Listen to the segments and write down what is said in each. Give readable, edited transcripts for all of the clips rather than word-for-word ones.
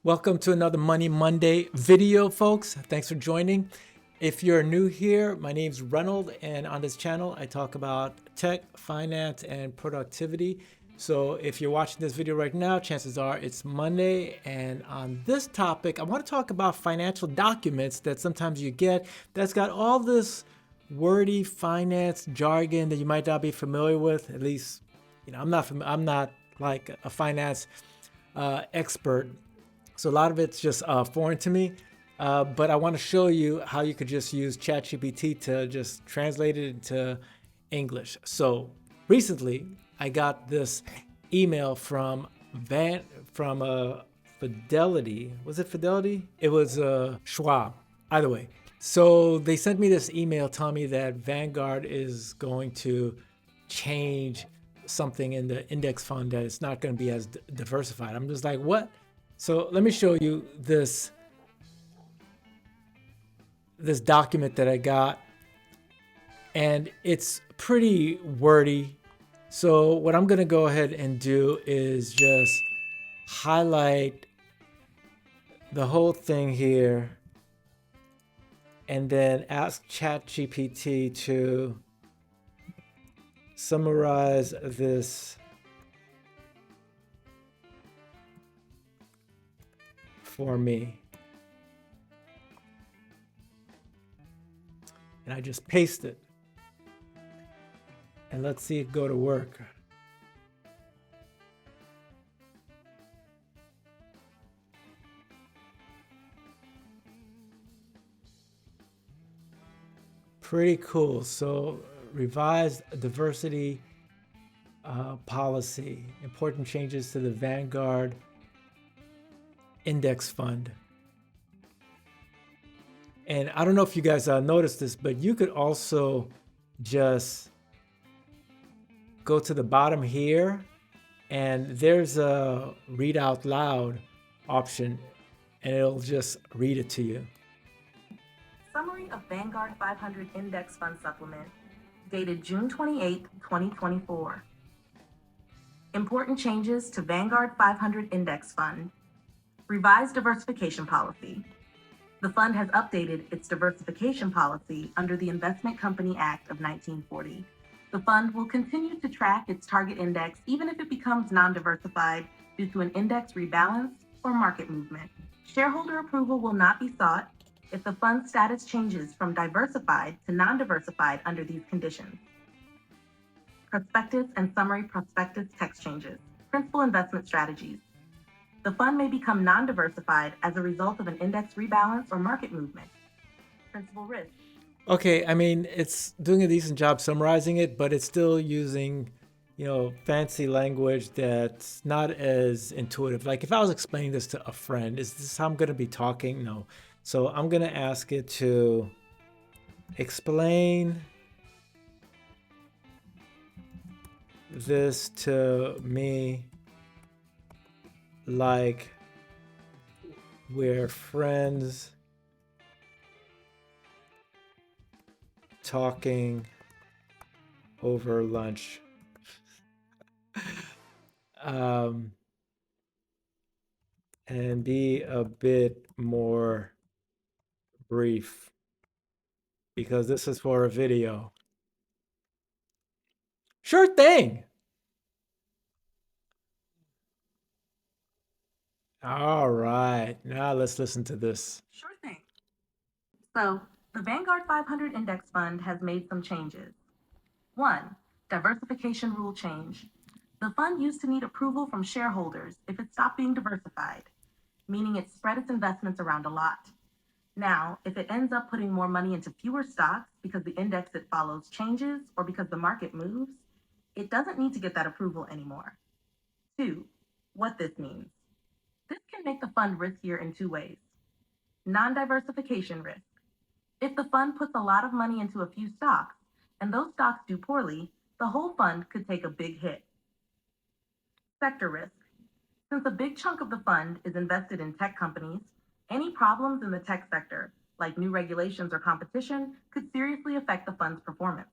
Welcome to another Money Monday video, folks. Thanks for joining. If you're new here, my name's Reynold, and on this channel, I talk about tech, finance, and productivity. So if you're watching this video right now, chances are it's Monday. And on this topic, I want to talk about financial documents that sometimes you get that's got all this wordy finance jargon that you might not be familiar with. At least, I'm not like a finance expert. So a lot of it's just foreign to me, but I want to show you how you could just use ChatGPT to just translate it into English. So recently, I got this email from Fidelity. Was it Fidelity? It was Schwab. Either way. So they sent me this email telling me that Vanguard is going to change something in the index fund, that it's not going to be as diversified. I'm just like, what? So let me show you this document that I got, and it's pretty wordy. So what I'm gonna go ahead and do is just highlight the whole thing here and then ask ChatGPT to summarize this for me. And I just paste it. And let's see it go to work. Pretty cool. So revised diversity policy, important changes to the Vanguard index fund. And I don't know if you guys noticed this, but you could also just go to the bottom here, and there's a read out loud option, and it'll just read it to you. Summary of Vanguard 500 Index Fund Supplement, dated June 28, 2024. Important changes to Vanguard 500 Index Fund. Revised diversification policy. The fund has updated its diversification policy under the Investment Company Act of 1940. The fund will continue to track its target index even if it becomes non-diversified due to an index rebalance or market movement. Shareholder approval will not be sought if the fund's status changes from diversified to non-diversified under these conditions. Prospectus and summary prospectus text changes. Principal investment strategies. The fund may become non-diversified as a result of an index rebalance or market movement. Principal risk. Okay, I mean, it's doing a decent job summarizing it, but it's still using, fancy language that's not as intuitive. Like if I was explaining this to a friend, is this how I'm going to be talking? No. So I'm going to ask it to explain this to me like we're friends talking over lunch. And be a bit more brief because this is for a video. Sure thing. All right, now let's listen to this. Sure thing. So, the Vanguard 500 Index Fund has made some changes. 1. Diversification rule change. The fund used to need approval from shareholders if it stopped being diversified, meaning it spread its investments around a lot. Now, if it ends up putting more money into fewer stocks because the index it follows changes or because the market moves, it doesn't need to get that approval anymore. 2. What this means. This can make the fund riskier in two ways. Non-diversification risk. If the fund puts a lot of money into a few stocks, and those stocks do poorly, the whole fund could take a big hit. Sector risk. Since a big chunk of the fund is invested in tech companies, any problems in the tech sector, like new regulations or competition, could seriously affect the fund's performance.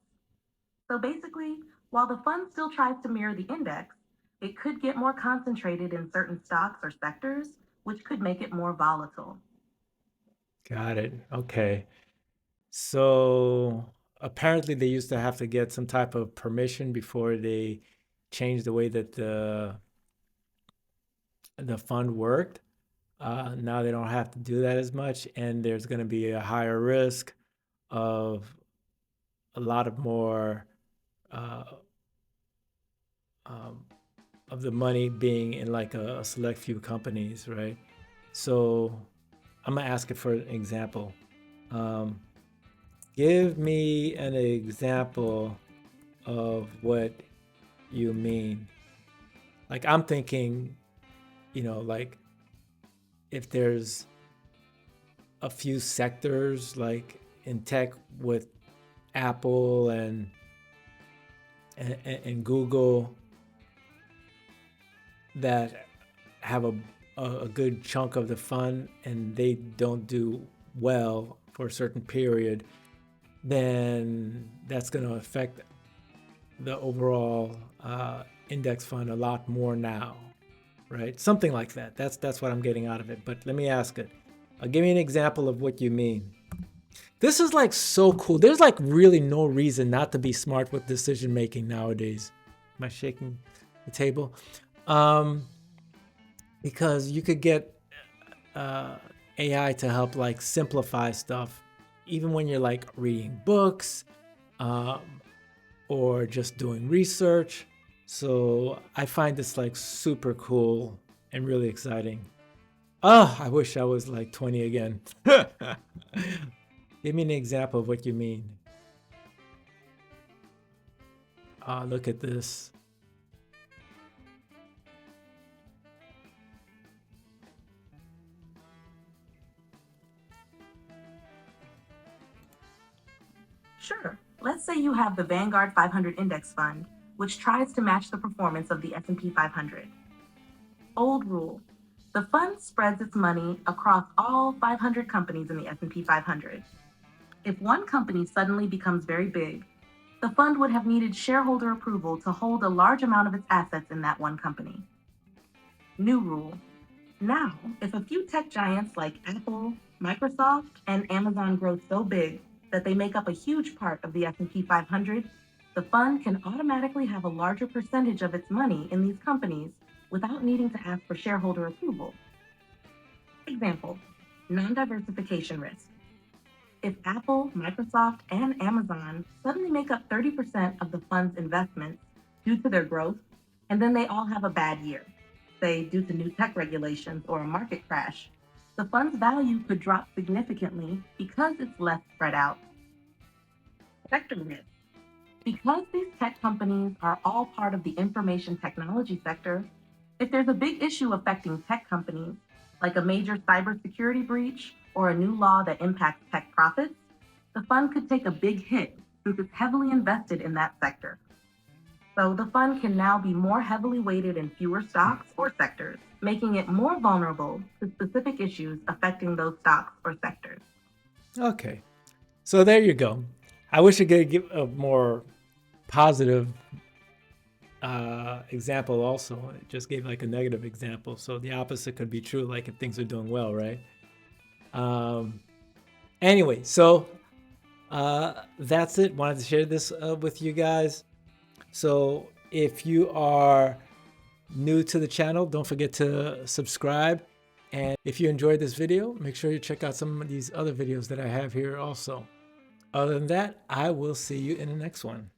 So basically, while the fund still tries to mirror the index, it could get more concentrated in certain stocks or sectors, which could make it more volatile. Got it. Okay. So apparently they used to have to get some type of permission before they changed the way that the fund worked. Now they don't have to do that as much, and there's going to be a higher risk of a lot of more uh, um, of the money being in like a select few companies, right? So I'm gonna ask it for an example. Um, Give me an example of what you mean. Like I'm thinking, like if there's a few sectors like in tech with Apple and Google that have a good chunk of the fund and they don't do well for a certain period, then that's going to affect the overall index fund a lot more now, right? Something like that. That's what I'm getting out of it. But let me ask it. Give me an example of what you mean. This is like so cool. There's like really no reason not to be smart with decision making nowadays. Am I shaking the table? Because you could get AI to help like simplify stuff, even when you're like reading books or just doing research. So I find this like super cool and really exciting. Oh, I wish I was like 20 again. Give me an example of what you mean. Look at this. Sure. Let's say you have the Vanguard 500 index fund, which tries to match the performance of the S&P 500. Old rule. The fund spreads its money across all 500 companies in the S&P 500. If one company suddenly becomes very big, the fund would have needed shareholder approval to hold a large amount of its assets in that one company. New rule. Now, if a few tech giants like Apple, Microsoft, and Amazon grow so big that they make up a huge part of the S&P 500, the fund can automatically have a larger percentage of its money in these companies without needing to ask for shareholder approval. Example, non-diversification risk. If Apple, Microsoft, and Amazon suddenly make up 30% of the fund's investments due to their growth, and then they all have a bad year, say due to new tech regulations or a market crash, the fund's value could drop significantly because it's less spread out. Sector risk. Because these tech companies are all part of the information technology sector, if there's a big issue affecting tech companies, like a major cybersecurity breach or a new law that impacts tech profits, the fund could take a big hit since it's heavily invested in that sector. So the fund can now be more heavily weighted in fewer stocks or sectors, making it more vulnerable to specific issues affecting those stocks or sectors. Okay, so there you go. I wish I could give a more positive example also. It just gave like a negative example. So the opposite could be true, like if things are doing well, right? Anyway, so that's it. Wanted to share this with you guys. So if you are new to the channel, don't forget to subscribe. And if you enjoyed this video, make sure you check out some of these other videos that I have here also. Other than that, I will see you in the next one.